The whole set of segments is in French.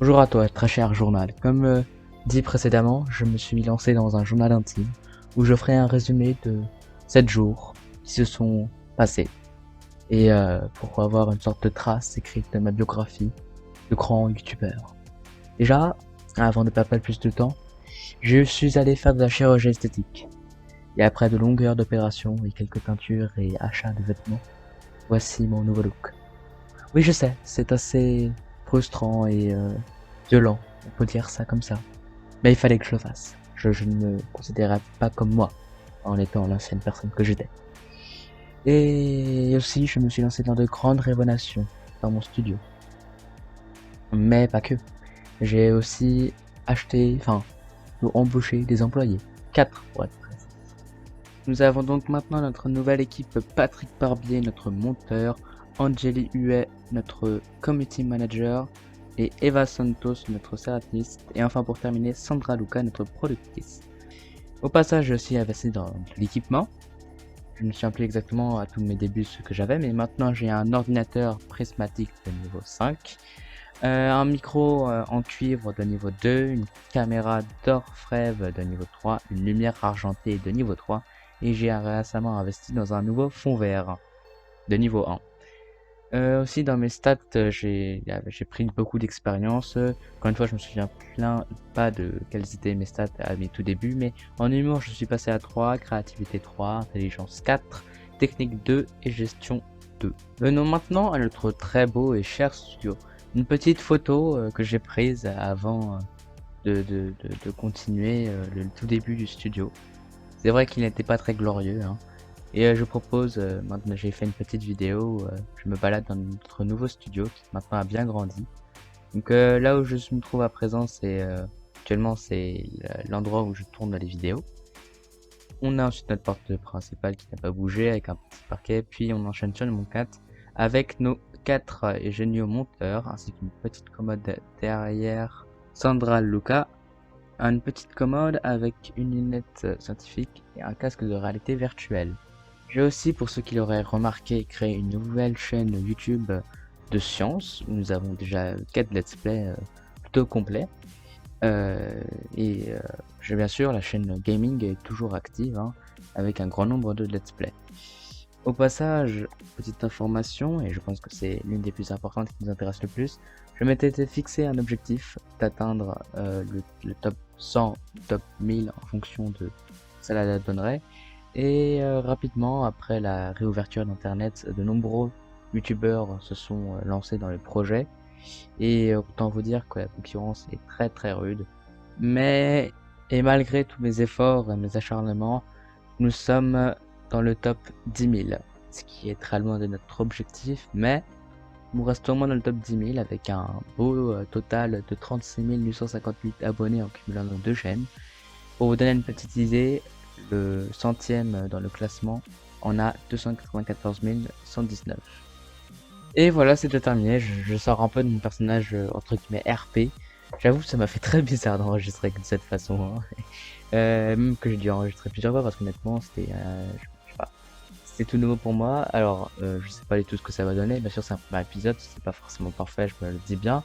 Bonjour à toi, très cher journal. Comme dit précédemment, je me suis lancé dans un journal intime où je ferai un résumé de 7 jours qui se sont passés et pour avoir une sorte de trace écrite de ma biographie de grand youtubeur. Déjà, avant de perdre plus de temps, je suis allé faire de la chirurgie esthétique et après de longues heures d'opération et quelques teintures et achats de vêtements, voici mon nouveau look. Oui, je sais, c'est assez frustrant et violent, on peut dire ça comme ça. Mais il fallait que je le fasse. Je ne me considérais pas comme moi, en étant l'ancienne personne que j'étais. Et aussi, je me suis lancé dans de grandes révélations dans mon studio. Mais pas que. J'ai aussi acheté, enfin, ou embauché des employés. 4 pour être précis. Nous avons donc maintenant notre nouvelle équipe: Patrick Barbier, notre monteur, Angeli Huet, notre community manager, et Eva Santos, notre scénariste, et enfin pour terminer, Sandra Luca, notre productrice. Au passage, j'ai aussi investi dans l'équipement. Je ne me souviens plus exactement à tous mes débuts ce que j'avais, mais maintenant j'ai un ordinateur prismatique de niveau 5, un micro en cuivre de niveau 2, une caméra d'orfèvre de niveau 3, une lumière argentée de niveau 3, et j'ai récemment investi dans un nouveau fond vert de niveau 1. Aussi dans mes stats, j'ai pris beaucoup d'expérience. Encore une fois, je me souviens pas de quelles étaient mes stats à mes tout débuts, mais en humour, je suis passé à 3, créativité 3, intelligence 4, technique 2 et gestion 2. Venons maintenant à notre très beau et cher studio. Une petite photo que j'ai prise avant de continuer le tout début du studio. C'est vrai qu'il n'était pas très glorieux, hein. Et je propose, maintenant j'ai fait une petite vidéo, je me balade dans notre nouveau studio qui maintenant a bien grandi. Donc là où je me trouve à présent, c'est actuellement c'est l'endroit où je tourne les vidéos. On a ensuite notre porte principale qui n'a pas bougé avec un petit parquet, puis on enchaîne sur le moquette avec nos 4 géniaux monteurs ainsi qu'une petite commode derrière Sandra Luca, une petite commode avec une lunette scientifique et un casque de réalité virtuelle. J'ai aussi, pour ceux qui l'auraient remarqué, créé une nouvelle chaîne YouTube de science où nous avons déjà 4 let's play plutôt complets. J'ai bien sûr la chaîne gaming est toujours active, hein, avec un grand nombre de let's play. Au passage, petite information, et je pense que c'est l'une des plus importantes qui nous intéresse le plus, je m'étais fixé un objectif d'atteindre le top 100, top 1000 en fonction de ce que ça donnerait. Et rapidement, après la réouverture d'internet, de nombreux youtubeurs se sont lancés dans le projet. Et autant vous dire que la concurrence est très très rude. Mais, et malgré tous mes efforts et mes acharnements, nous sommes dans le top 10 000. Ce qui est très loin de notre objectif, mais nous restons au moins dans le top 10 000 avec un beau total de 36 858 abonnés en cumulant nos deux chaînes. Pour vous donner une petite idée, le centième dans le classement en a 294 119. Et voilà, c'est déjà terminé. Je sors un peu de mon personnage entre guillemets RP. J'avoue que ça m'a fait très bizarre d'enregistrer de cette façon, hein. Même que j'ai dû enregistrer plusieurs fois parce qu'honnêtement, c'était je sais pas, c'était tout nouveau pour moi. Alors, je sais pas du tout ce que ça va donner. Bien sûr, c'est un premier épisode, c'est pas forcément parfait, je me le dis bien.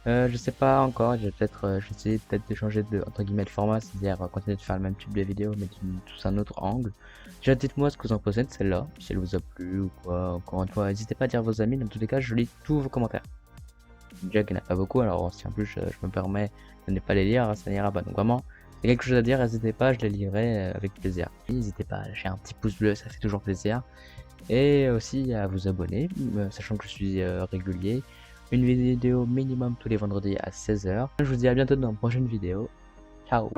Je sais pas encore, je vais essayer peut-être de changer de, entre guillemets, de format, c'est-à-dire continuer de faire le même type de vidéo, mais sous un autre angle. Déjà, dites-moi ce que vous en pensez de celle-là, si elle vous a plu ou quoi. Encore une fois, n'hésitez pas à dire à vos amis, dans tous les cas, je lis tous vos commentaires. Déjà qu'il n'y en a pas beaucoup, alors si en plus je me permets de ne pas les lire, ça n'ira pas. Donc vraiment, il y a quelque chose à dire, n'hésitez pas, je les lirai avec plaisir. N'hésitez pas à lâcher un petit pouce bleu, ça fait toujours plaisir. Et aussi à vous abonner, sachant que je suis régulier. Une vidéo minimum tous les vendredis à 16h. Je vous dis à bientôt dans une prochaine vidéo. Ciao.